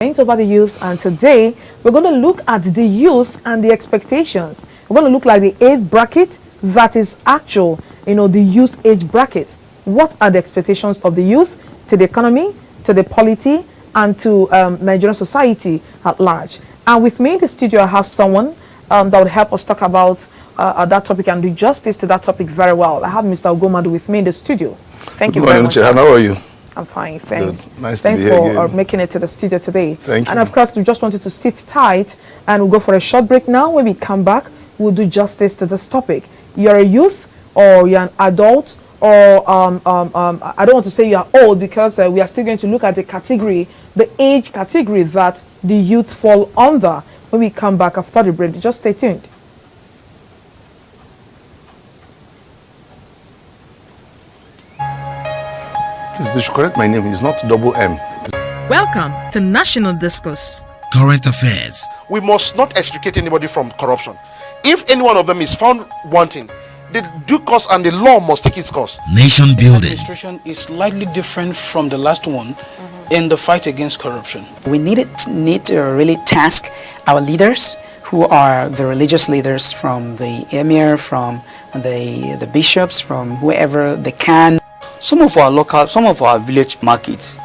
Over the youth, and today we're going to look at the youth and the expectations. We're going to look like the age bracket that is actual, the youth age bracket. What are the expectations of the youth to the economy, to the polity, and to Nigerian society at large? And with me in the studio, I have someone that would help us talk about that topic and do justice to that topic very well. I have Mr. Ogomadu with me in the studio. Thank you very much. Good morning, how are you? I'm fine, thanks. Good. Nice Thanks to be here for again. making it to the studio today. Thank you. And of course, we just wanted to sit tight and we'll go for a short break now. When we come back, we'll do justice to this topic. You're a youth or you're an adult or I don't want to say you're old because we are still going to look at the category, the age category that the youth fall under. When we come back after the break, just stay tuned. Please, they should correct my name. It's not double M. Welcome to National Discourse. Current affairs. We must not extricate anybody from corruption. If any one of them is found wanting, the due course and the law must take its course. Nation building. Administration is slightly different from the last one in the fight against corruption. We need to really task our leaders, who are the religious leaders, from the emir, from the bishops, from whoever they can. Some of our village markets,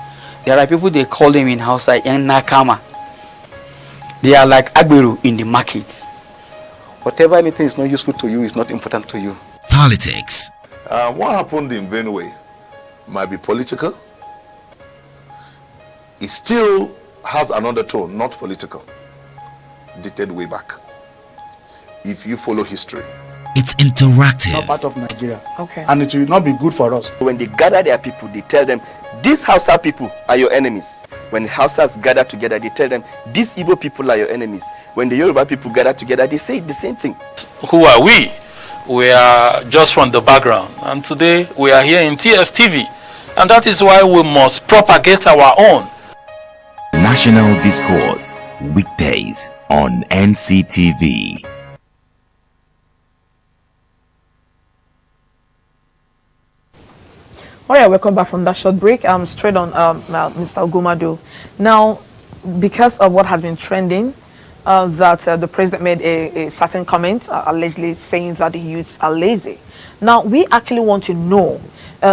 there are people, they call them in Hausa Yan Nakama. They are like Agberu in the markets. Whatever anything is not useful to you is not important to you. Politics. What happened in Benue might be political. It still has an undertone, not political, dated way back. If you follow history. It's interactive. Not part of Nigeria. Okay. And it will not be good for us. When they gather their people, they tell them, these Hausa people are your enemies. When the Hausas gather together, they tell them, these Igbo people are your enemies. When the Yoruba people gather together, they say the same thing. Who are we? We are just from the background. And today we are here in TSTV. And that is why we must propagate our own. National Discourse. Weekdays on NCTV. All right, welcome back from that short break. I'm straight on Mr. Ogomadu. Now, because of what has been trending, that the president made a certain comment, allegedly saying that the youths are lazy. Now, we actually want to know,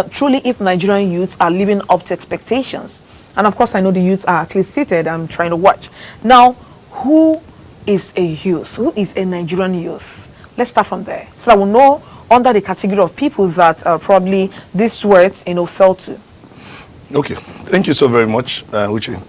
truly, if Nigerian youths are living up to expectations. And of course, I know the youths are actually seated. I'm trying to watch. Now, who is a youth? Who is a Nigerian youth? Let's start from there, so that we'll know under the category of people that probably these words, fell to. Okay, thank you so very much, Uche.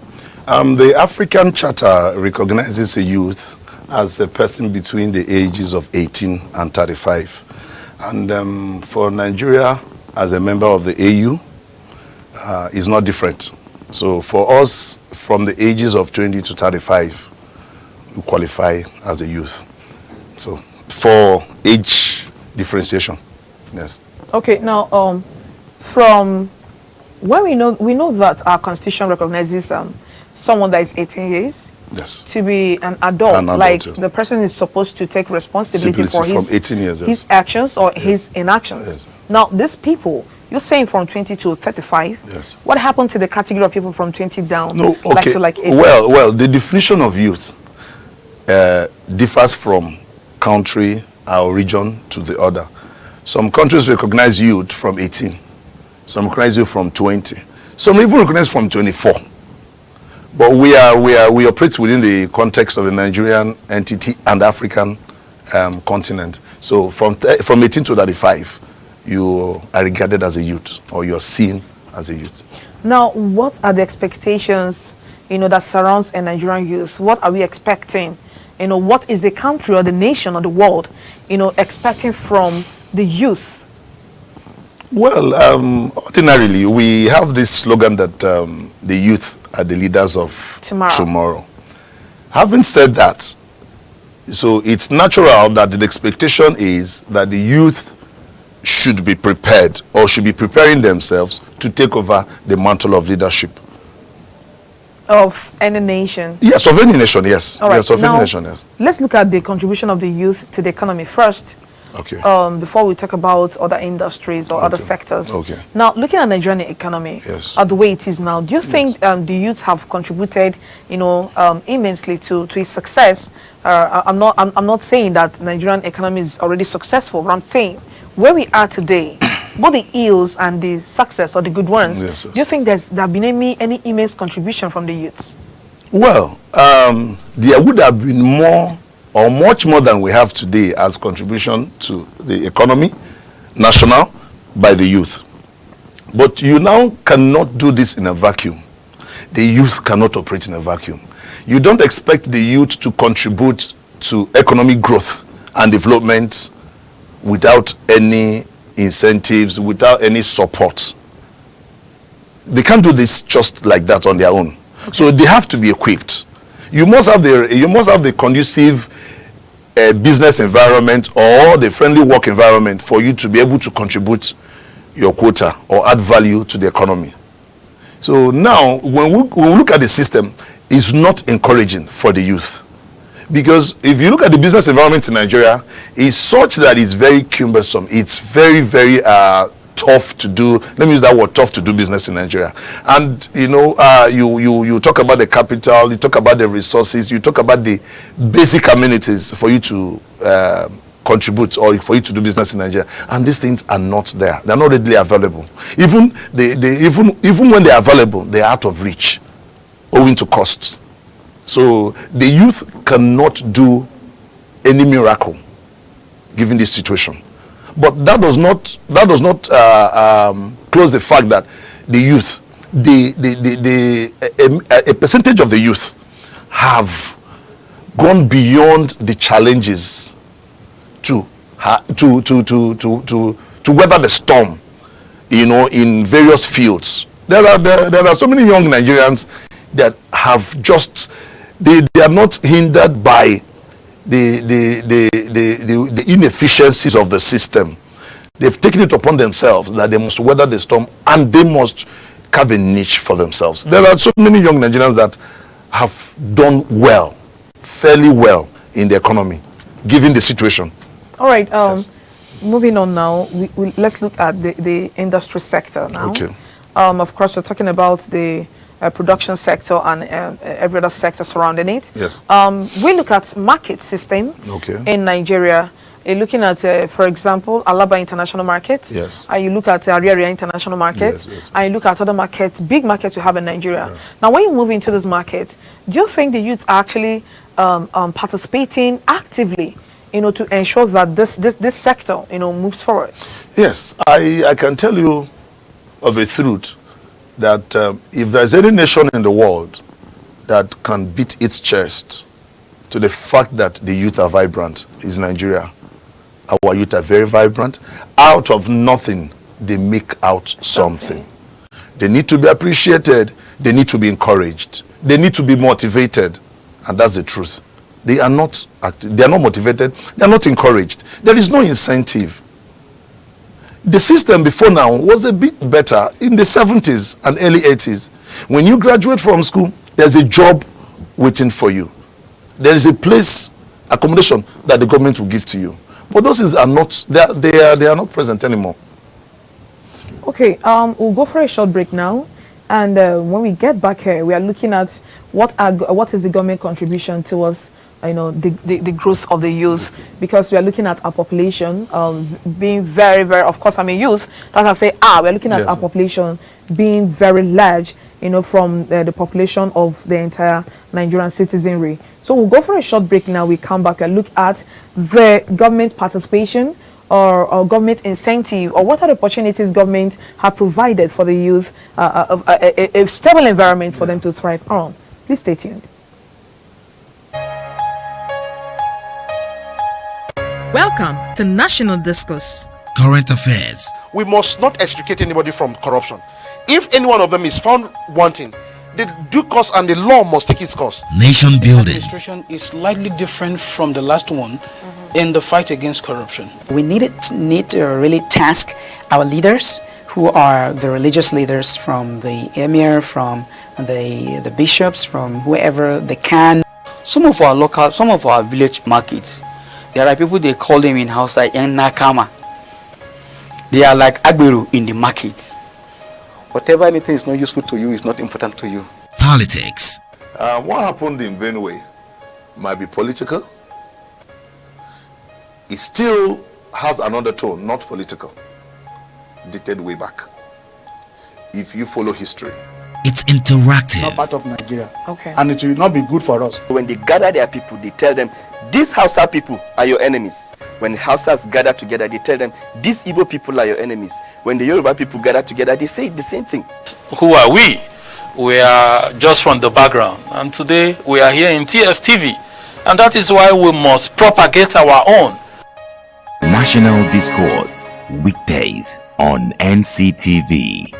The African Charter recognizes a youth as a person between the ages of 18 and 35. And for Nigeria, as a member of the AU, is not different. So for us, from the ages of 20 to 35, we qualify as a youth. So for age differentiation, yes. Okay, now from when we know that our constitution recognizes someone that is 18 years, yes, to be an adult, like yes, the person is supposed to take responsibility for his 18 years, yes, his actions or yes, his inactions. Yes. Now these people, you're saying from 20 to 35, yes, what happened to the category of people from 20 down? No, okay, like 18? Well, the definition of youth differs from country or region to the other. Some countries recognize youth from 18. Some recognize you from 20. Some even recognize from 24. But we operate within the context of the Nigerian entity and African continent. So from 18 to 35, you are regarded as a youth, or you're seen as a youth. Now, what are the expectations, that surrounds a Nigerian youth? What are we expecting? What is the country or the nation or the world, expecting from the youth? Well, ordinarily, we have this slogan that the youth are the leaders of tomorrow. Having said that, so it's natural that the expectation is that the youth should be prepared or should be preparing themselves to take over the mantle of leadership. Of any nation? Yes, of any nation, yes. All right. Yes, of any nation, yes. Let's look at the contribution of the youth to the economy first. Okay. Before we talk about other industries or other sectors. Okay. Now, looking at Nigerian economy, Yes. the way it is now, do you think the youths have contributed, immensely to its success? I'm not saying that Nigerian economy is already successful, but I'm saying where we are today, both the ills and the success or the good ones. Yes, yes. Do you think there have been any immense contribution from the youths? Well, there would have been more or much more than we have today as contribution to the economy, national, by the youth. But you now cannot do this in a vacuum. The youth cannot operate in a vacuum. You don't expect the youth to contribute to economic growth and development without any incentives, without any support. They can't do this just like that on their own. So they have to be equipped. You must have the conducive business environment or the friendly work environment for you to be able to contribute your quota or add value to the economy. So now, when we look at the system, it's not encouraging for the youth. Because if you look at the business environment in Nigeria, it's such that it's very cumbersome. It's very, very tough to do. Let me use that word, tough to do business in Nigeria. And you talk about the capital, you talk about the resources, you talk about the basic amenities for you to contribute or for you to do business in Nigeria, and these things are not there. They're not readily available. Even when they're available, they're out of reach owing to cost. So the youth cannot do any miracle given this situation. But that does not close the fact that the youth, a percentage of the youth have gone beyond the challenges to weather the storm, in various fields. There are so many young Nigerians that have just they are not hindered by the inefficiencies of the system. They've taken it upon themselves that they must weather the storm and they must carve a niche for themselves. There are so many young Nigerians that have done well, fairly well in the economy, given the situation. All right. Yes. Moving on now, let's look at the industry sector now. Okay. Of course, we're talking about the production sector and every other sector surrounding it. Yes. We look at market system in Nigeria. You're looking at, for example, Alaba International Market. Yes. You look at Ariaria International Market. Yes, yes. And you look at other markets, big markets we have in Nigeria. Yeah. Now, when you move into those markets, do you think the youth are actually participating actively, to ensure that this sector, moves forward? Yes, I can tell you of a truth that if there's any nation in the world that can beat its chest to the fact that the youth are vibrant, is Nigeria. Our youth are very vibrant. Out of nothing, they make out something. They need to be appreciated. They need to be encouraged. They need to be motivated. And that's the truth. They are not motivated. They are not encouraged. There is no incentive. The system before now was a bit better in the 70s and early 80s. When you graduate from school, there's a job waiting for you. There is a place, accommodation that the government will give to you. But those things are not, they are not present anymore. Okay, we'll go for a short break now. And when we get back here, we are looking at what is the government contribution towards the growth of the youth, because we are looking at our population being very, very, of course I'm a youth, as I say, we're looking at our population being very large, from the population of the entire Nigerian citizenry. So we'll go for a short break now. We come back and look at the government participation or government incentive, or what are the opportunities government have provided for the youth, a stable environment for them to thrive on. Please stay tuned. Welcome to National Discourse. Current affairs. We must not extricate anybody from corruption. If any one of them is found wanting, the due course and the law must take its course. Nation building. Administration is slightly different from the last one in the fight against corruption. We need to really task our leaders, who are the religious leaders, from the emir, from the bishops, from whoever they can. Some of our village markets, There are people they call them in Hausa young nakama. They are like agberu in the markets. Whatever anything is not useful to you is not important to you. Politics. What happened in Benue might be political. It still has an undertone, not political, dated way back. If you follow history. It's interactive. Not part of Nigeria. Okay. And it will not be good for us. When they gather their people, they tell them, these Hausa people are your enemies. When Hausas gather together, they tell them, these Igbo people are your enemies. When the Yoruba people gather together, they say the same thing. Who are we? We are just from the background. And today we are here in TSTV. And that is why we must propagate our own. National Discourse. Weekdays on NCTV.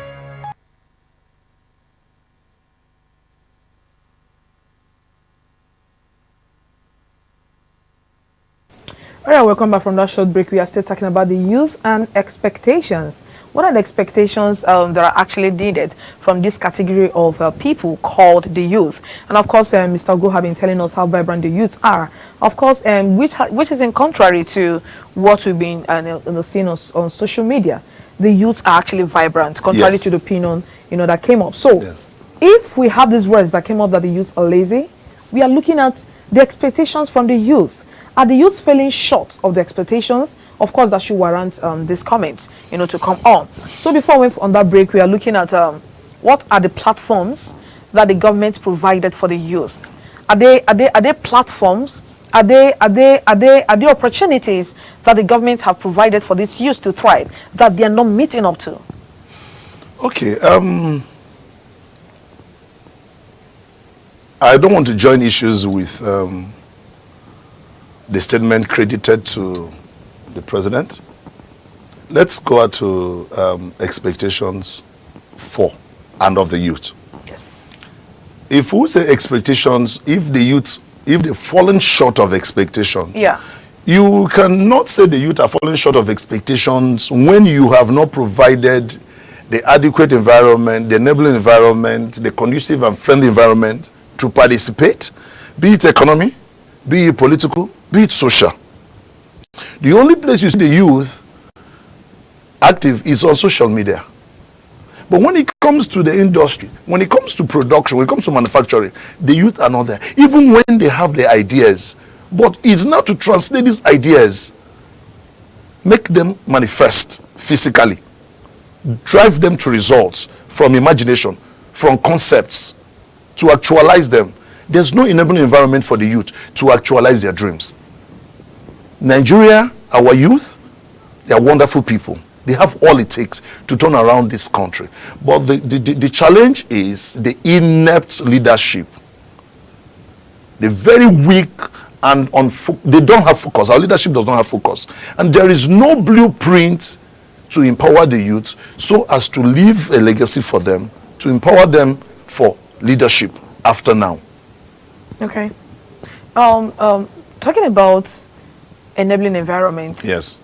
All right, welcome back from that short break. We are still talking about the youth and expectations. What are the expectations that are actually needed from this category of people called the youth? And of course, Mr. Go have been telling us how vibrant the youth are. Of course, which is in contrary to what we've been seeing on social media. The youths are actually vibrant, contrary to the opinion that came up. So, if we have these words that came up that the youths are lazy, we are looking at the expectations from the youth. Are the youth falling short of the expectations? Of course, that should warrant this comment, to come on. So before we went on that break, we are looking at what are the platforms that the government provided for the youth? Are they platforms? Are they opportunities that the government have provided for these youth to thrive that they are not meeting up to? Okay. I don't want to join issues with the statement credited to the president. Let's go out to expectations for and of the youth. Yes. If we say expectations, if they've fallen short of expectations, you cannot say the youth are falling short of expectations when you have not provided the adequate environment, the enabling environment, the conducive and friendly environment to participate, be it economy, be it political, be it social. The only place you see the youth active is on social media. But when it comes to the industry, when it comes to production, when it comes to manufacturing, the youth are not there. Even when they have the ideas. But it's now to translate these ideas, make them manifest physically, drive them to results from imagination, from concepts, to actualize them. There's no enabling environment for the youth to actualize their dreams. Nigeria, our youth, they are wonderful people. They have all it takes to turn around this country. But the challenge is the inept leadership. They're very weak and they don't have focus. Our leadership does not have focus. And there is no blueprint to empower the youth so as to leave a legacy for them, to empower them for leadership after now. Okay. Talking about enabling environment. Yes.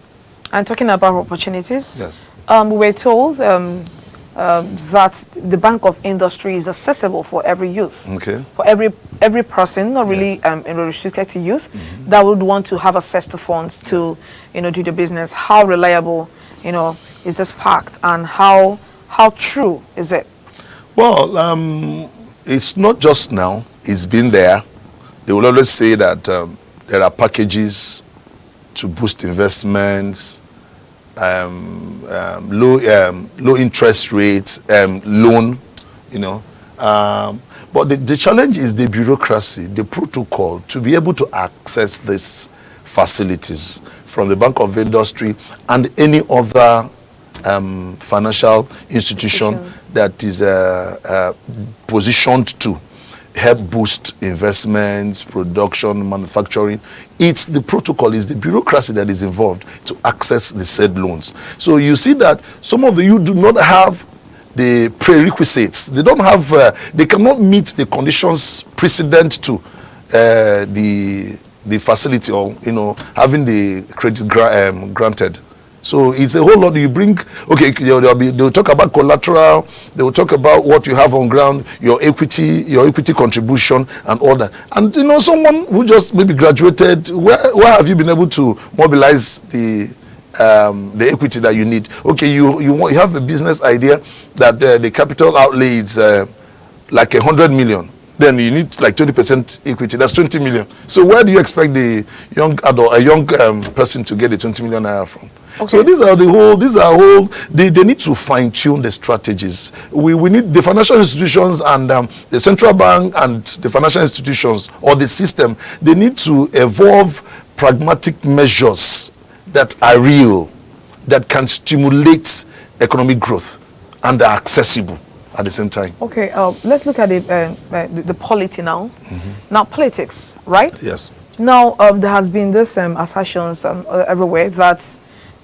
And talking about opportunities. Yes. We were told that the Bank of Industry is accessible for every youth. Okay. For every person, not really restricted to youth, that would want to have access to funds to, do the business. How reliable, is this fact, and how true is it? Well, it's not just now. It's been there. They will always say that there are packages to boost investments, low interest rates, loan, but the challenge is the bureaucracy, the protocol to be able to access these facilities from the Bank of Industry and any other financial institution that is positioned to help boost investments, production, manufacturing. It's the protocol, it's the bureaucracy that is involved to access the said loans. So you see that some of you do not have the prerequisites. They don't have, they cannot meet the conditions precedent to the facility or, having the credit granted. So it's a whole lot. You bring, okay, they'll talk about collateral, they will talk about what you have on ground, your equity contribution and all that. And you know, someone who just maybe graduated, where have you been able to mobilize the equity that you need? Okay, you have a business idea that the capital outlay is like 100 million. Then you need like 20% equity. That's 20 million. So where do you expect the young adult, a young person to get the 20 million naira from? Okay. So they need to fine tune the strategies. We need the financial institutions and the central bank and the financial institutions or the system. They need to evolve pragmatic measures that are real, that can stimulate economic growth and are accessible at the same time. Okay, let's look at the polity now. Now, politics, right? Yes. Now, there has been this assertions everywhere that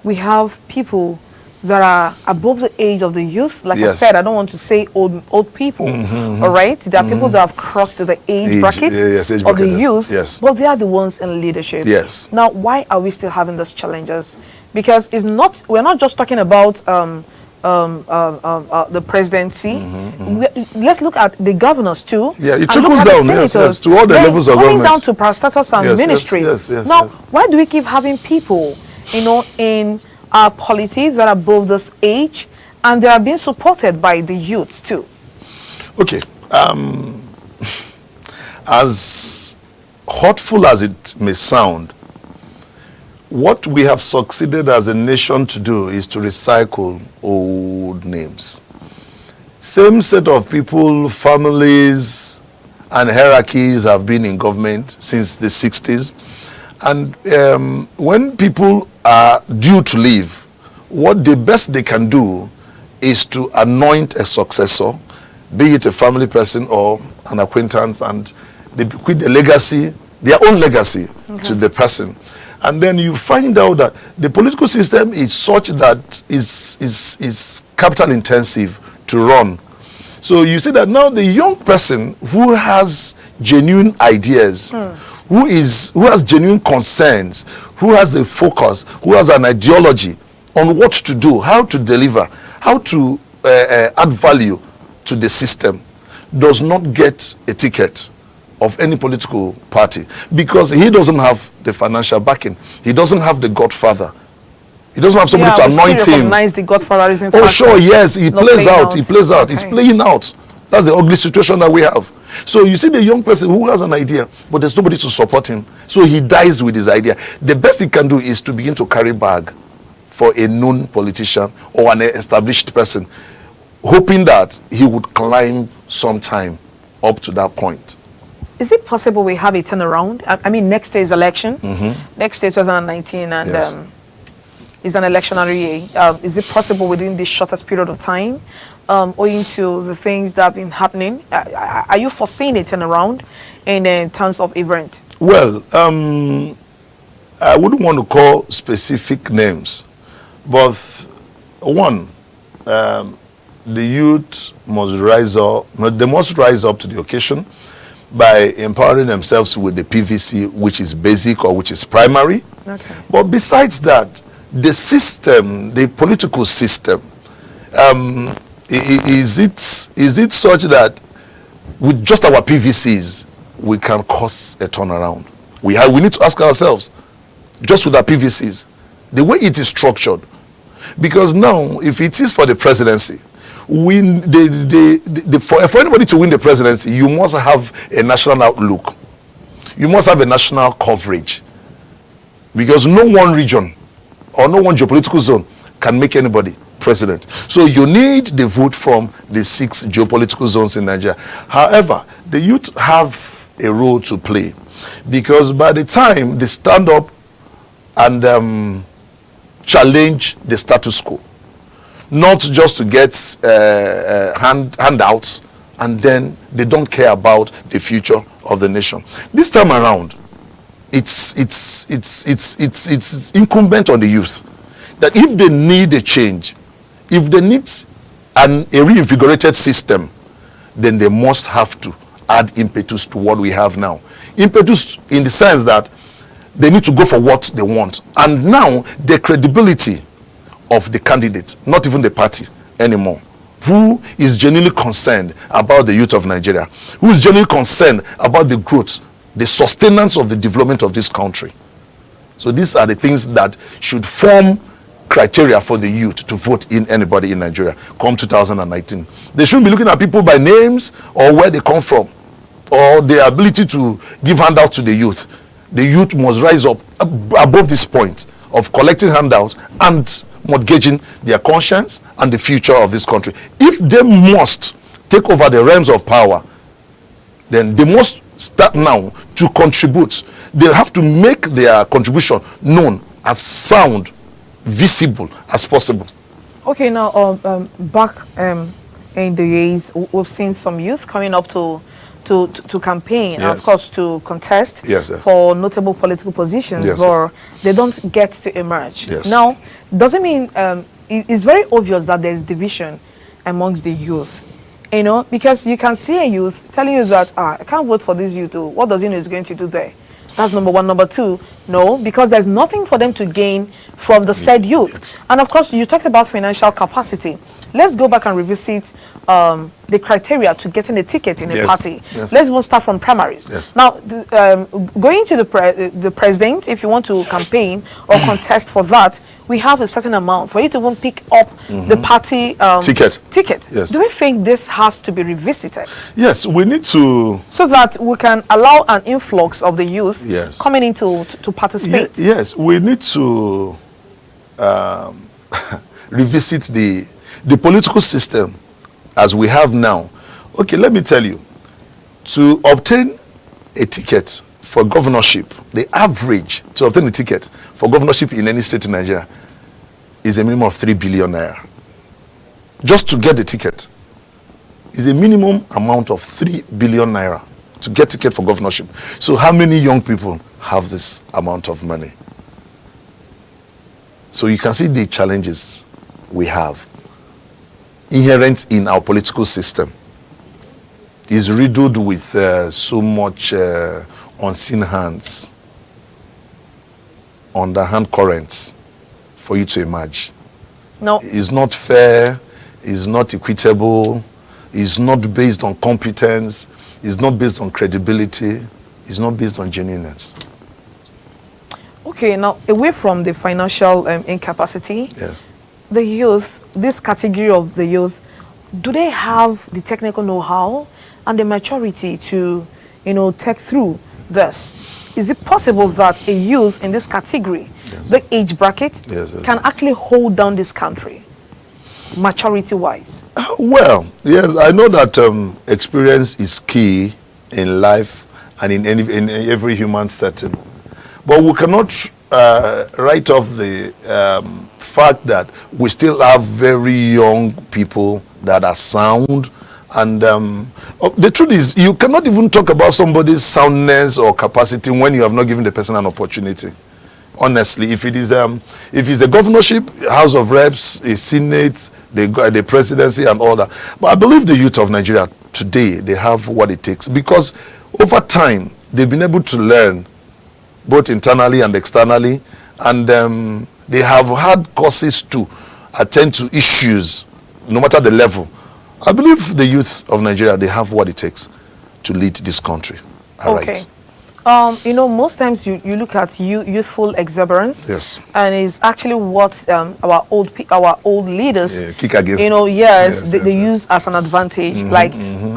we have people that are above the age of the youth. Like I said, I don't want to say old people, all right? There are people that have crossed the age bracket of the youth, but they are the ones in leadership. Yes. Now, why are we still having those challenges? Because we're not just talking about the presidency. Let's look at the governors too. Yeah, it trickles down, yes, to all the levels of government. Down to parastatals and ministries. Now, why do we keep having people, you know, in our polities that are above this age, and they are being supported by the youths too? Okay, as hurtful as it may sound, what we have succeeded as a nation to do is to recycle old names. Same set of people, families, and hierarchies have been in government since the 60s. And when people are due to leave, what the best they can do is to anoint a successor, be it a family person or an acquaintance, and they bequeath the legacy, their own legacy, to the person. And then you find out that the political system is such that is capital intensive to run. So you see that now the young person who has genuine ideas, who has genuine concerns, who has a focus, who has an ideology on what to do, how to deliver, how to add value to the system, does not get a ticket of any political party, because he doesn't have the financial backing. He doesn't have the godfather. He doesn't have somebody to anoint him. Recognize the godfather is in Oh, sure, yes, he plays out. He plays out. He's playing out. That's the ugly situation that we have. So you see the young person who has an idea, but there's nobody to support him. So he dies with his idea. The best he can do is to begin to carry bag for a known politician or an established person, hoping that he would climb sometime up to that point. Is it possible we have a turnaround? I mean, next year's election, next year 2019, and is an electionary year. Is it possible within the shortest period of time, owing to the things that have been happening? Are you foreseeing a turnaround in terms of event? Well, I wouldn't want to call specific names, but one, the youth must rise up. They must rise up to the occasion by empowering themselves with the PVC, which is basic or which is primary. Okay. But besides that, the system, the political system, is it such that with just our PVCs we can cause a turnaround? We need to ask ourselves, just with our PVCs, the way it is structured, because now if it is for the presidency, for anybody to win the presidency, you must have a national outlook. You must have a national coverage, because no one region or no one geopolitical zone can make anybody president. So you need the vote from the 6 geopolitical zones in Nigeria. However, the youth have a role to play, because by the time they stand up and challenge the status quo, not just to get handouts, and then they don't care about the future of the nation. This time around, it's incumbent on the youth that if they need a change, if they need a reinvigorated system, then they must have to add impetus to what we have now. Impetus in the sense that they need to go for what they want. And now the credibility of the candidate, not even the party anymore, who is genuinely concerned about the youth of Nigeria, who is genuinely concerned about the growth, the sustenance of the development of this country. So these are the things that should form criteria for the youth to vote in anybody in Nigeria come 2019. They shouldn't be looking at people by names or where they come from or their ability to give handouts to the youth. The youth must rise up above this point of collecting handouts and mortgaging their conscience and the future of this country. If they must take over the realms of power, then they must start now to contribute. They have to make their contribution known as sound, visible as possible. Okay, now back in the years, we've seen some youth coming up to campaign, Yes. and of course to contest Yes, yes. for notable political positions, Yes, but they don't get to emerge. Yes. Now, doesn't mean it's very obvious that there's division amongst the youth. You know, because you can see a youth telling you that I can't vote for this youth. What does he know he's going to do there? That's number one. Number two, no, because there's nothing for them to gain from the said youth. And of course, you talked about financial capacity. Let's go back and revisit the criteria to getting a ticket in a Yes. party. Yes. Let's even start from primaries. Yes. Now, going to the president, if you want to campaign or contest for that, we have a certain amount for you to even pick up the party ticket. Yes. Do we think this has to be revisited? Yes, we need to, so that we can allow an influx of the youth Yes. coming in to participate? yes, we need to revisit the political system as we have now. Okay, let me tell you, to obtain a ticket for governorship, the average to obtain a ticket for governorship in any state in Nigeria is a minimum of 3 billion naira. Just to get the ticket is a minimum amount of 3 billion naira to get ticket for governorship. So how many young people have this amount of money? So you can see the challenges we have inherent in our political system. Is riddled with so much unseen hands, underhand currents for you to emerge. No. It's not fair, it's not equitable, it's not based on competence, it's not based on credibility, it's not based on genuineness. Okay, now away from the financial incapacity, Yes. the youth, this category of the youth, do they have the technical know-how and the maturity to, take through this? Is it possible that a youth in this category, the age bracket, can actually hold down this country, maturity-wise? Well, yes, I know that experience is key in life and in every human setting. But we cannot write off the fact that we still have very young people that are sound. And the truth is, you cannot even talk about somebody's soundness or capacity when you have not given the person an opportunity. Honestly, if it's a governorship, House of Reps, a Senate, the presidency and all that. But I believe the youth of Nigeria today, they have what it takes. Because over time, they've been able to learn both internally and externally. And they have had courses to attend to issues, no matter the level. I believe the youth of Nigeria, they have what it takes to lead this country. All okay. right. Most times you look at youthful exuberance. Yes. And it's actually what our old leaders, kick against. They use as an advantage.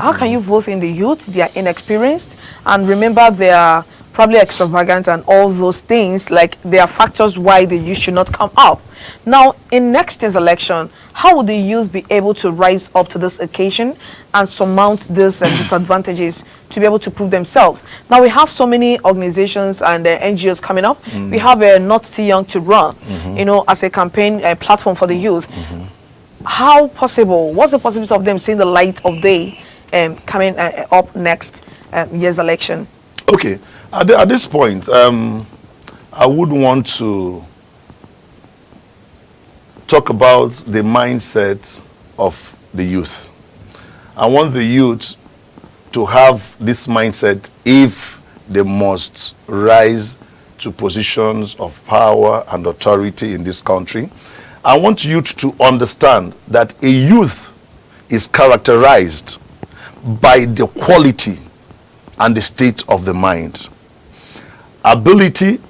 How can you vote in the youth? They are inexperienced, and remember they are probably extravagant and all those things. Like, there are factors why the youth should not come up. Now, in next year's election, how will the youth be able to rise up to this occasion and surmount these disadvantages to be able to prove themselves? Now, we have so many organizations and NGOs coming up. We have Not Too Young to Run, as a campaign platform for the youth. How possible? What's the possibility of them seeing the light of day coming up next year's election? Okay. At this point, I would want to talk about the mindset of the youth. I want the youth to have this mindset if they must rise to positions of power and authority in this country. I want you to understand that a youth is characterized by the quality and the state of the mind. Ability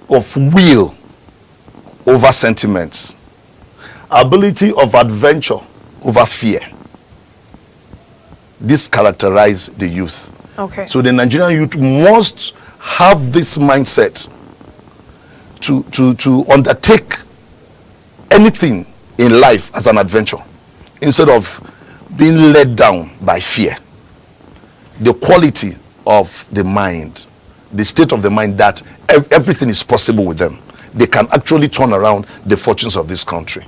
of will over sentiments. Ability of adventure over fear. This characterize the youth. Okay. So the Nigerian youth must have this mindset to undertake anything in life as an adventure instead of being led down by fear. The quality of the mind, the state of the mind that everything is possible with them. They can actually turn around the fortunes of this country.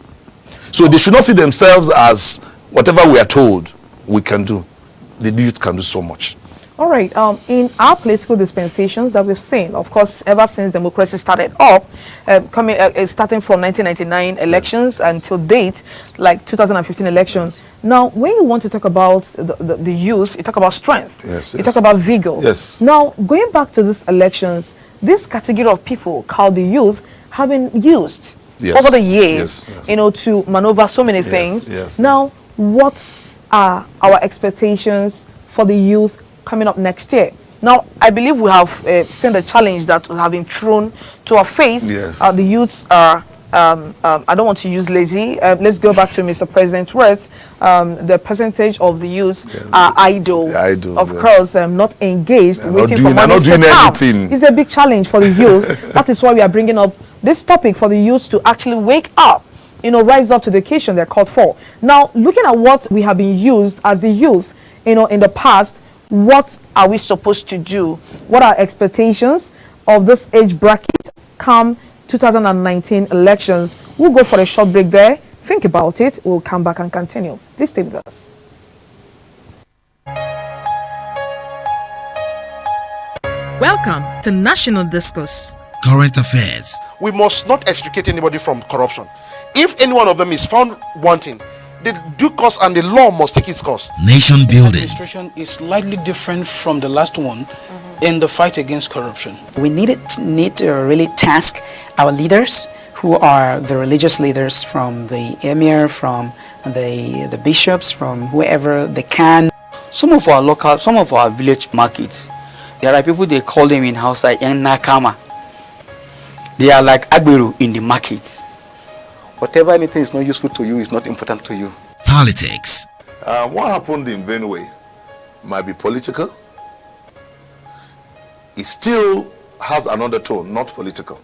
So they should not see themselves as whatever we are told we can do. The youth can do so much. All right. In our political dispensations that we've seen, of course, ever since democracy started up, starting from 1999 elections until date, like 2015 election. Yes. Now, when you want to talk about the youth, you talk about strength. Yes, you talk about vigor. Yes. Now, going back to these elections, this category of people called the youth have been used over the years, you know, to maneuver so many things. Now, what are our expectations for the youth coming up next year? Now, I believe we have seen the challenge that has been thrown to our face. The youths are, I don't want to use lazy. Let's go back to Mr. President's words. The percentage of the youths are idle. Of course, not engaged, waiting for money to come. It's a big challenge for the youth. That is why we are bringing up this topic for the youths to actually wake up, you know, rise up to the occasion they're called for. Now, looking at what we have been used as the youth, you know, in the past, what are we supposed to do? What are expectations of this age bracket come 2019 elections? We'll go for a short break there. Think about it. We'll come back and continue. Please stay with us. Welcome to National Discourse. Current affairs. We must not extricate anybody from corruption. If any one of them is found wanting, the due course and the law must take its course. Nation building. Administration is slightly different from the last one in the fight against corruption. We need to really task our leaders, who are the religious leaders, from the emir, from the bishops, from whoever they can. Some of our village markets, there are people, they call them in Hausa yang nakama. They are like agberu in the markets. Whatever anything is not useful to you is not important to you. Politics. What happened in Benue might be political. It still has another tone, not political,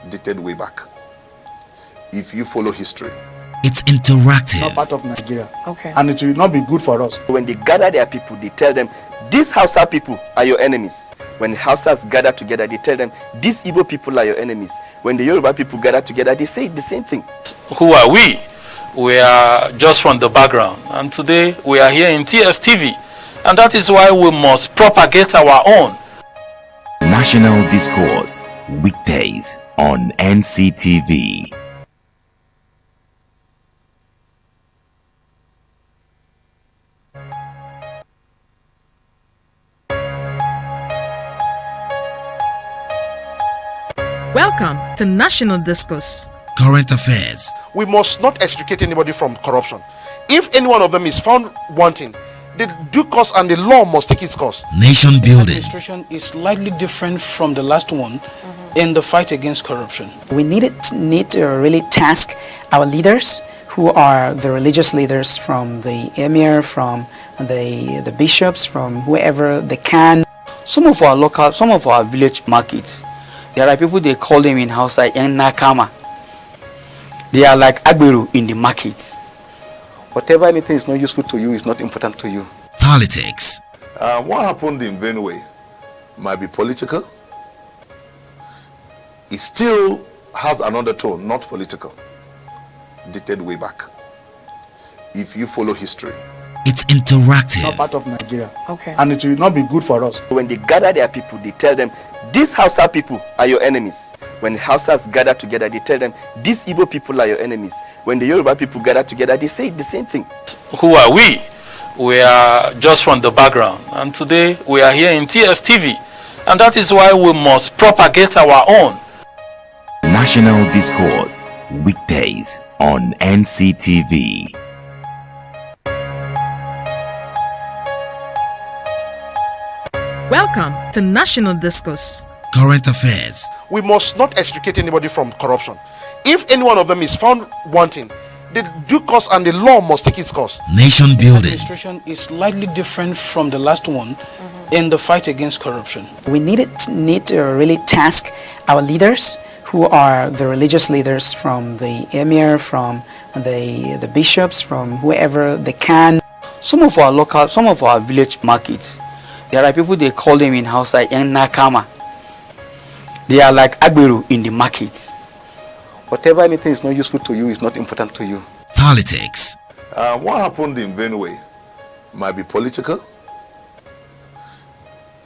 dated way back. If you follow history. It's interactive. Not part of Nigeria. Okay. And it will not be good for us. When they gather their people, they tell them, these Hausa people are your enemies. When the Hausas gather together, they tell them, these Igbo people are your enemies. When the Yoruba people gather together, they say the same thing. Who are we? We are just from the background. And today we are here in TSTV. And that is why we must propagate our own. National Discourse. Weekdays on NCTV. Welcome to National Discourse. Current affairs. We must not extricate anybody from corruption. If any one of them is found wanting, the due course and the law must take its course. Nation building. Administration is slightly different from the last one in the fight against corruption. We need to really task our leaders, who are the religious leaders, from the emir, from the bishops, from whoever they can. Some of our village markets, there are people, they call them in Hausa yang nakama. They are like agberu in the markets. Whatever anything is not useful to you is not important to you. Politics. What happened in Benue might be political. It still has another tone, not political, dated way back. If you follow history. It's interactive. Not part of Nigeria. Okay. And it will not be good for us. When they gather their people, they tell them, these Hausa people are your enemies. When the Hausas gather together, they tell them, these Igbo people are your enemies. When the Yoruba people gather together, they say the same thing. Who are we? We are just from the background. And today we are here in TSTV. And that is why we must propagate our own. National Discourse, weekdays on NCTV. Welcome to National Discourse. Current affairs. We must not extricate anybody from corruption. If any one of them is found wanting, the due course and the law must take its course. Nation building. Administration is slightly different from the last one in the fight against corruption. We need to really task our leaders, who are the religious leaders, from the emir, from the bishops, from whoever they can. Some of our village markets, there are people, they call them in house like Nakama. They are like Agberu in the markets. Whatever anything is not useful to you is not important to you. Politics. What happened in Benue might be political.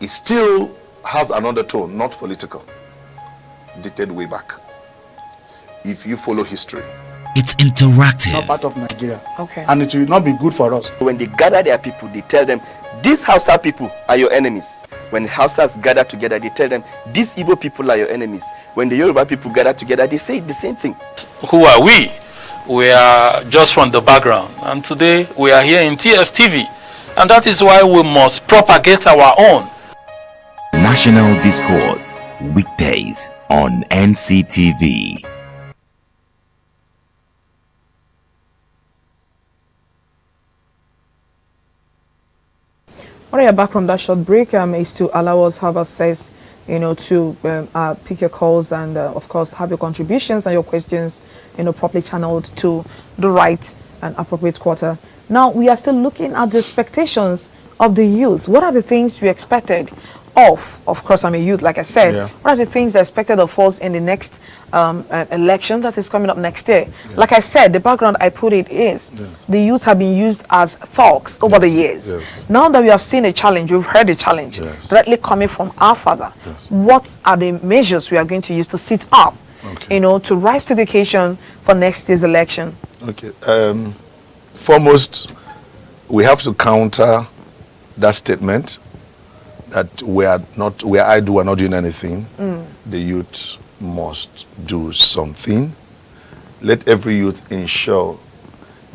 It still has an undertone, not political, dated way back. If you follow history, it's interactive. Not part of Nigeria. Okay. And it will not be good for us. When they gather their people, they tell them, these Hausa people are your enemies. When the Hausas gather together, they tell them, these Igbo people are your enemies. When the Yoruba people gather together, they say the same thing. Who are we? We are just from the background, and today we are here in TSTV, and that is why we must propagate our own. National Discourse, weekdays on NCTV. All right, back from that short break is to allow us have access, to pick your calls and, of course, have your contributions and your questions, properly channeled to the right and appropriate quarter. Now, we are still looking at the expectations of the youth. What are the things we expected of course, I'm a youth, like I said. Yeah. What are the things that are expected of us in the next election that is coming up next year? Yeah. Like I said, the background I put it is the youth have been used as thugs over the years. Yes. Now that we have seen a challenge, we've heard a challenge directly coming from our father. Yes. What are the measures we are going to use to sit up, to rise to the occasion for next year's election? Okay. Foremost, we have to counter that statement that we are idle, we are not doing anything. The youth must do something. Let every youth ensure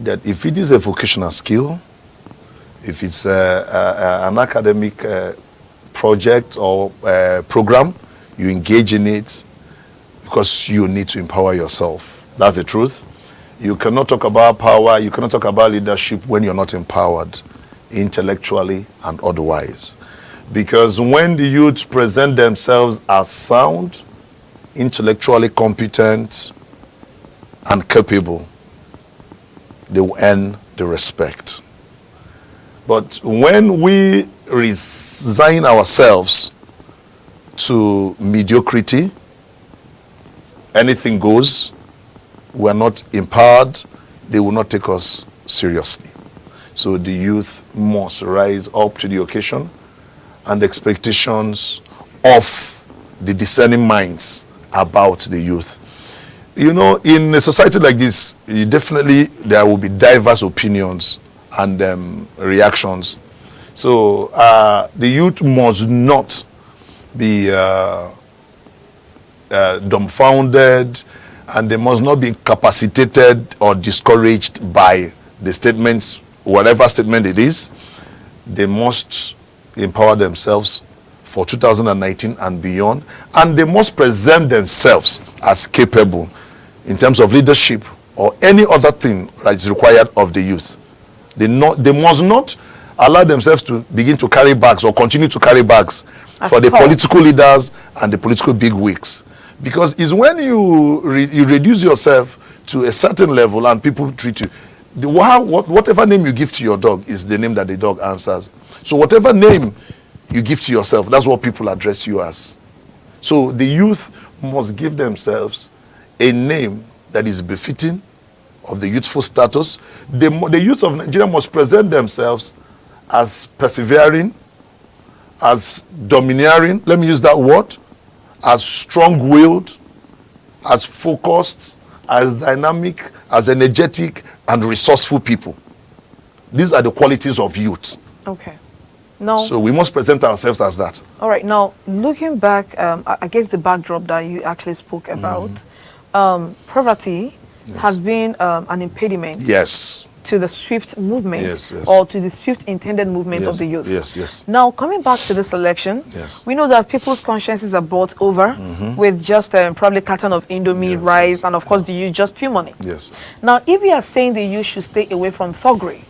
that if it is a vocational skill, if it's an academic project or program, you engage in it because you need to empower yourself. That's the truth. You cannot talk about power, you cannot talk about leadership when you're not empowered intellectually and otherwise. Because when the youth present themselves as sound, intellectually competent, and capable, they will earn the respect. But when we resign ourselves to mediocrity, anything goes, we are not empowered, they will not take us seriously. So the youth must rise up to the occasion and the expectations of the discerning minds about the youth. In a society like this, there will be diverse opinions and reactions. So the youth must not be dumbfounded, and they must not be incapacitated or discouraged by the statements, whatever statement it is. They must empower themselves for 2019 and beyond, and they must present themselves as capable in terms of leadership or any other thing that is required of the youth. They must not allow themselves to begin to carry bags or continue to carry bags for the political leaders and the political bigwigs. Because it's when you reduce yourself to a certain level and people treat you, whatever name you give to your dog is the name that the dog answers. So whatever name you give to yourself, that's what people address you as. So the youth must give themselves a name that is befitting of the youthful status. The youth of Nigeria must present themselves as persevering, as domineering, let me use that word, as strong-willed, as focused, as dynamic, as energetic, and resourceful people. These are the qualities of youth. Okay. No. So we must present ourselves as that. All right. Now, looking back against the backdrop that you actually spoke about, poverty has been an impediment. Yes. To the swift movement, yes. or to the swift intended movement yes. of the youth. Yes. Now, coming back to this election, we know that people's consciences are bought over with just probably a carton of Indomie, rice, and of course the youth just few money. Yes. Now, if we are saying the youth should stay away from thuggery,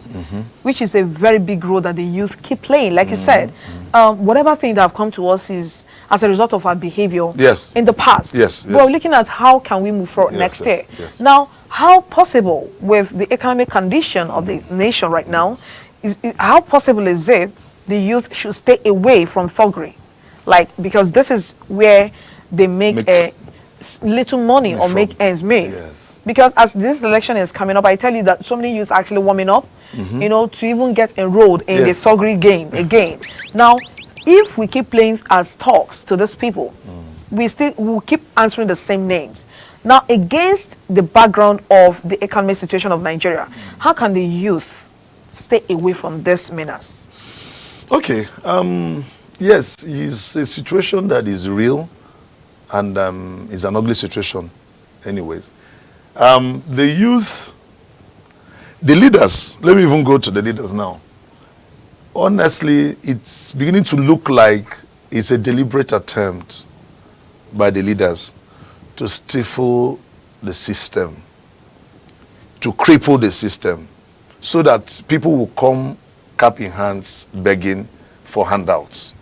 which is a very big role that the youth keep playing, like you said, whatever thing that have come to us is as a result of our behavior in the past. Yes. We're looking at how can we move forward next year. Now, how possible with the economic condition of the nation right now, how possible is it the youth should stay away from thuggery? Like, because this is where they make a little money or make ends meet. Because as this election is coming up, I tell you that so many youths are actually warming up, you know, to even get enrolled in the thuggery game again. Now, if we keep playing as talks to these people, we will keep answering the same names. Now, against the background of the economic situation of Nigeria, how can the youth stay away from this menace? Okay. Yes, it's a situation that is real and is an ugly situation anyways. The youth, the leaders, let me even go to the leaders now. Honestly, it's beginning to look like it's a deliberate attempt by the leaders to stifle the system, to cripple the system, so that people will come cap in hands begging for handouts.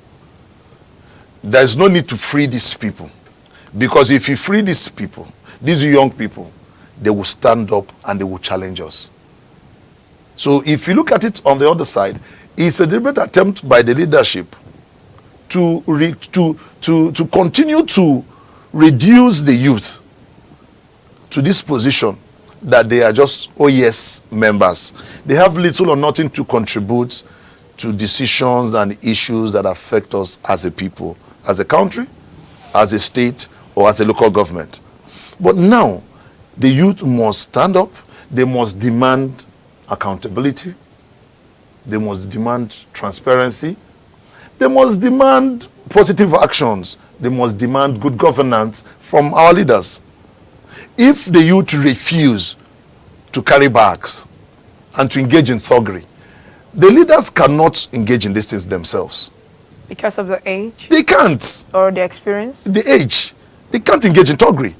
There's no need to free these people, because if you free these people, these young people, they will stand up and they will challenge us. So if you look at it on the other side, it's a deliberate attempt by the leadership to continue to reduce the youth to this position that they are just OES members. They have little or nothing to contribute to decisions and issues that affect us as a people, as a country, as a state, or as a local government. But now, the youth must stand up, they must demand accountability, they must demand transparency, they must demand positive actions, they must demand good governance from our leaders. If the youth refuse to carry bags and to engage in thuggery, the leaders cannot engage in these things themselves. Because of the age? They can't. Or the experience? The age. They can't engage in thuggery.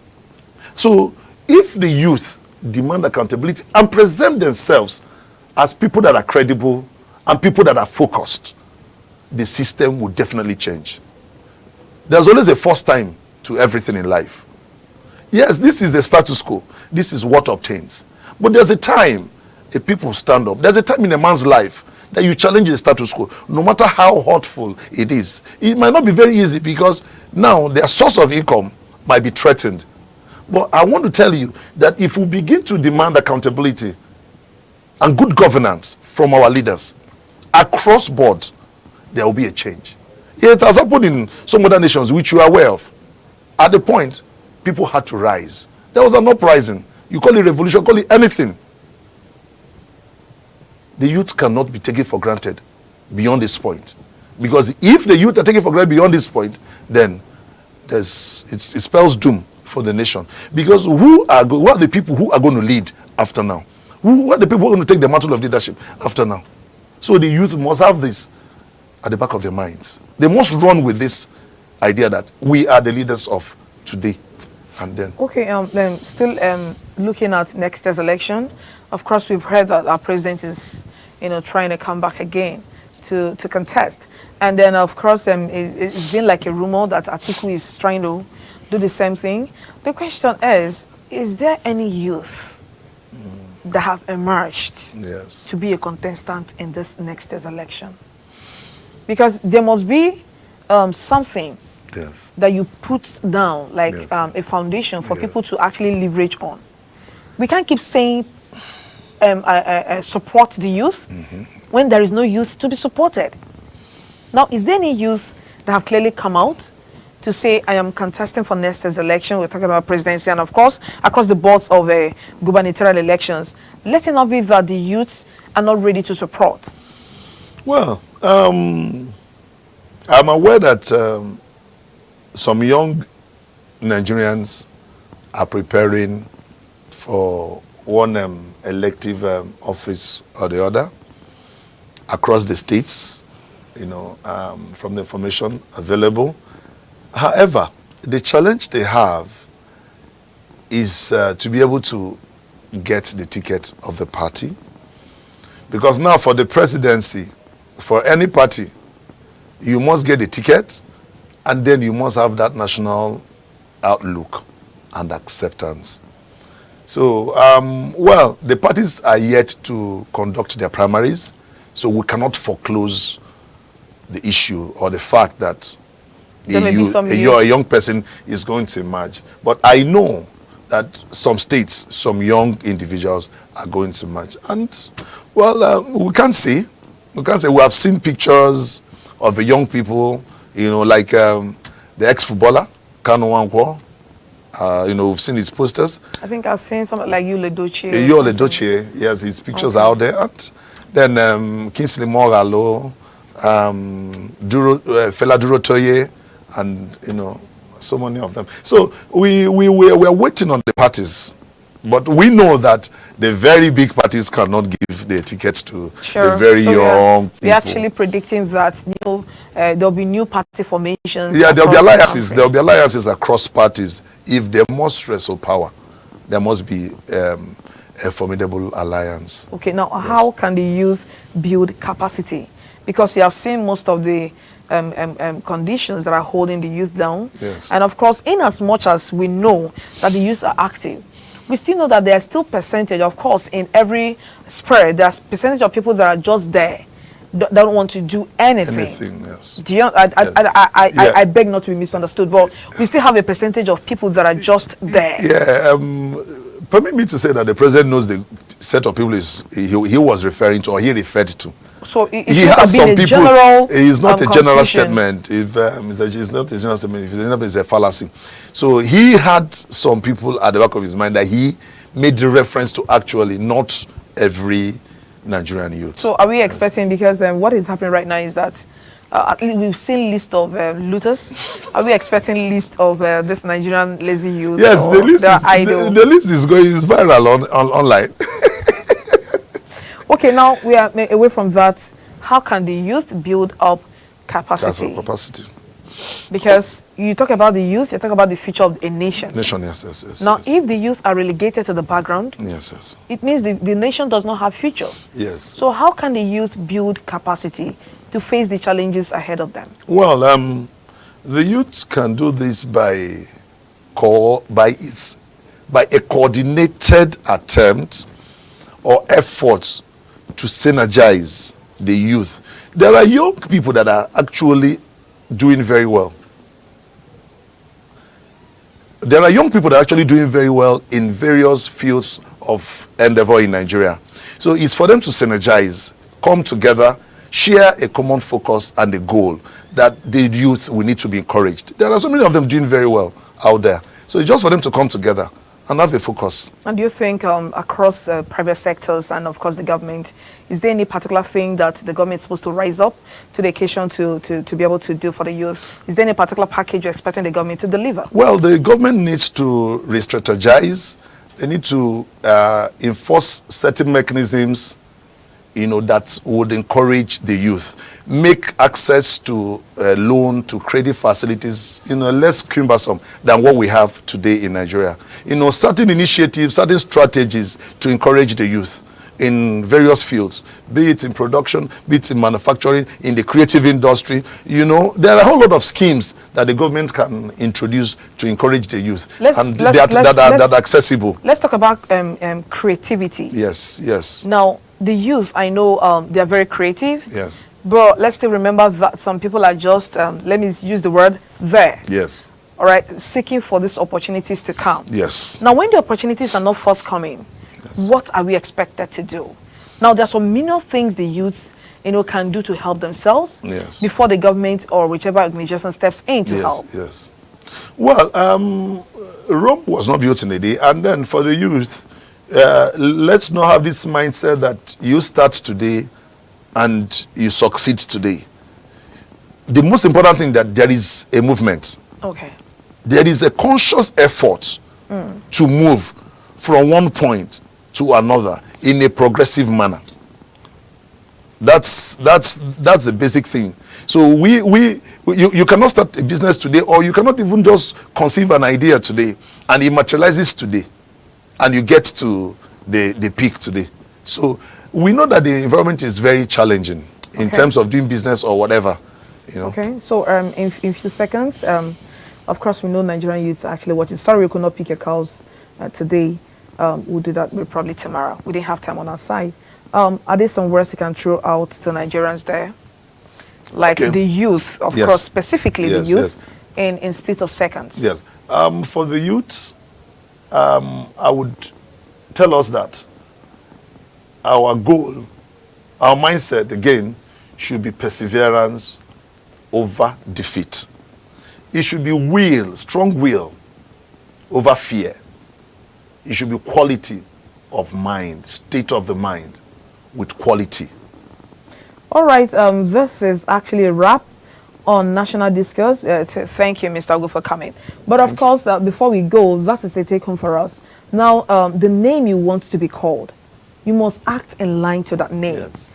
So if the youth demand accountability and present themselves as people that are credible and people that are focused, the system will definitely change. There's always a first time to everything in life. Yes, this is the status quo. This is what obtains. But there's a time a people stand up. There's a time in a man's life that you challenge the status quo, no matter how hurtful it is. It might not be very easy because now their source of income might be threatened. But I want to tell you that if we begin to demand accountability and good governance from our leaders across board, there will be a change. It has happened in some other nations which you are aware of. At the point, people had to rise. There was an uprising. You call it revolution, call it anything. The youth cannot be taken for granted beyond this point. Because if the youth are taken for granted beyond this point, then it spells doom for the nation. Because who are the people who are going to lead after now? Who are the people who are going to take the mantle of leadership after now? So the youth must have this at the back of their minds. They must run with this idea that we are the leaders of today and then. Okay, then still looking at next year's election, of course we've heard that our president is, trying to come back again to contest. And then of course it's been like a rumor that Atiku is trying to do the same thing. The question is there any youth that have emerged to be a contestant in this next year's election? Because there must be something that you put down, like a foundation for people to actually leverage on. We can't keep saying support the youth when there is no youth to be supported. Now, is there any youth that have clearly come out to say, I am contesting for next year's election? We're talking about presidency and, of course, across the boards of gubernatorial elections. Let it not be that the youths are not ready to support. Well, I'm aware that some young Nigerians are preparing for one elective office or the other across the states, from the information available. However, the challenge they have is to be able to get the ticket of the party. Because now for the presidency, for any party, you must get the ticket, and then you must have that national outlook and acceptance. So, well, the parties are yet to conduct their primaries, so we cannot foreclose the issue or the fact that a young person is going to emerge. But I know that some states, some young individuals are going to emerge. And, well, we can't say. We can't say. We have seen pictures of the young people, like the ex-footballer, Kanu Wankwo. We've seen his posters. I think I've seen something like Yul Edochie. Yul Edochie, yes, his pictures are out there. And then Kingsley Moghalu, Fela Durotoye, and so many of them. So we're waiting on the parties, but we know that the very big parties cannot give the tickets to the very young people. We're actually predicting that there'll be new party formations. Yeah, there'll be alliances. There'll be alliances across parties. If they must wrestle power, there must be a formidable alliance. Okay, now how can the youth build capacity? Because you have seen most of the conditions that are holding the youth down. Yes. And of course, in as much as we know that the youth are active, we still know that there are still percentage, of course, in every spread, there's percentage of people that are just there, don't want to do anything. Anything, yes. Do you, I beg not to be misunderstood, but we still have a percentage of people that are just there. Yeah, permit me to say that the president knows the set of people he was referring to, or he referred to. So he has some people. General, it is not a general conclusion. statement. If it's not a general statement, if it's a fallacy. So he had some people at the back of his mind that he made the reference to actually not every Nigerian youth. So are we expecting, because what is happening right now is that at least we've seen list of looters. Are we expecting list of this Nigerian lazy youth? Yes, the list is going viral online. Okay, now we are away from that. How can the youth build up capacity? Because you talk about the youth, you talk about the future of a nation. Yes. Now, if the youth are relegated to the background, yes, it means the nation does not have future. Yes. So how can the youth build capacity to face the challenges ahead of them? Well, the youth can do this by a coordinated attempt or effort to synergize the youth. There are young people that are actually doing very well. There are young people that are actually doing very well in various fields of endeavor in Nigeria. So it's for them to synergize, come together, share a common focus and a goal that the youth will need to be encouraged. There are so many of them doing very well out there. So it's just for them to come together and have a focus. And do you think across private sectors and of course the government, is there any particular thing that the government is supposed to rise up to the occasion to be able to do for the youth? Is there any particular package you're expecting the government to deliver? Well, the government needs to re-strategize. They need to enforce certain mechanisms that would encourage the youth, make access to loan, to credit facilities, less cumbersome than what we have today in Nigeria. Certain initiatives, certain strategies to encourage the youth in various fields, be it in production, be it in manufacturing, in the creative industry. There are a whole lot of schemes that the government can introduce to encourage the youth, that are accessible. Let's talk about creativity. Yes. Now, the youth, I know they are very creative. Yes. But let's still remember that some people are just, let me use the word, there. Yes. All right, seeking for these opportunities to come. Yes. Now, when the opportunities are not forthcoming, what are we expected to do? Now, there are some minor things the youths, can do to help themselves before the government or whichever organization steps in to help. Yes. Well, Rome was not built in a day, and then for the youth, let's not have this mindset that you start today and you succeed today, the most important thing that there is a movement. Okay. There is a conscious effort to move from one point to another in a progressive manner. That's the basic thing. So you cannot start a business today, or you cannot even just conceive an idea today and it materializes today and you get to the peak today. So we know that the environment is very challenging in terms of doing business or whatever, you know. Okay, so in few seconds, of course we know Nigerian youths are actually watching. Sorry we could not pick your calls today. We'll do that probably tomorrow. We didn't have time on our side. Are there some words you can throw out to Nigerians there? Like the youth, of course, specifically the youth, in split of seconds. Yes. For the youth, I would tell us that our goal, our mindset, again, should be perseverance over defeat. It should be will, strong will, over fear. It should be quality of mind, state of the mind, with quality. All right, this is actually a wrap on National Discourse. Thank you, Mr. Ogu, for coming. But of course, before we go, that is a take home for us. Now, the name you want to be called, you must act in line to that name. Yes.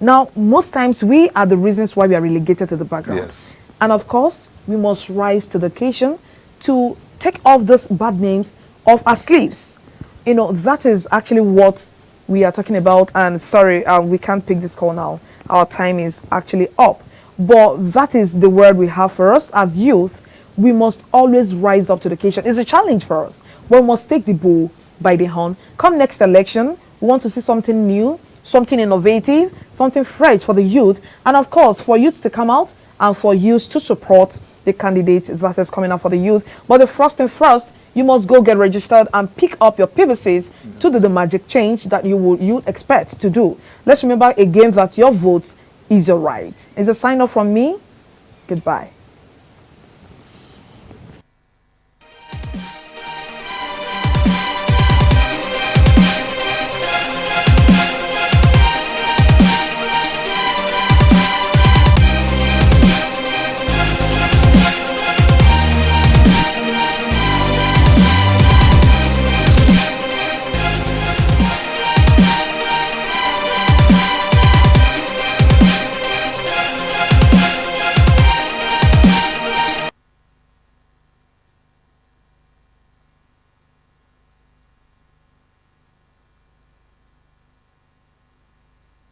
Now, most times we are the reasons why we are relegated to the background. Yes. And of course, we must rise to the occasion to take off those bad names off our sleeves. You know, that is actually what we are talking about. And sorry, we can't pick this call now. Our time is actually up. But that is the word we have for us as youth. We must always rise up to the occasion. It's a challenge for us. But we must take the bull by the horn. Come next election, we want to see something new, something innovative, something fresh for the youth. And of course, for youths to come out and for youths to support the candidate that is coming up for the youth. But the first thing first, you must go get registered and pick up your PVCs to do the magic change that you expect to do. Let's remember again that your vote is your right. It's a sign off from me. Goodbye.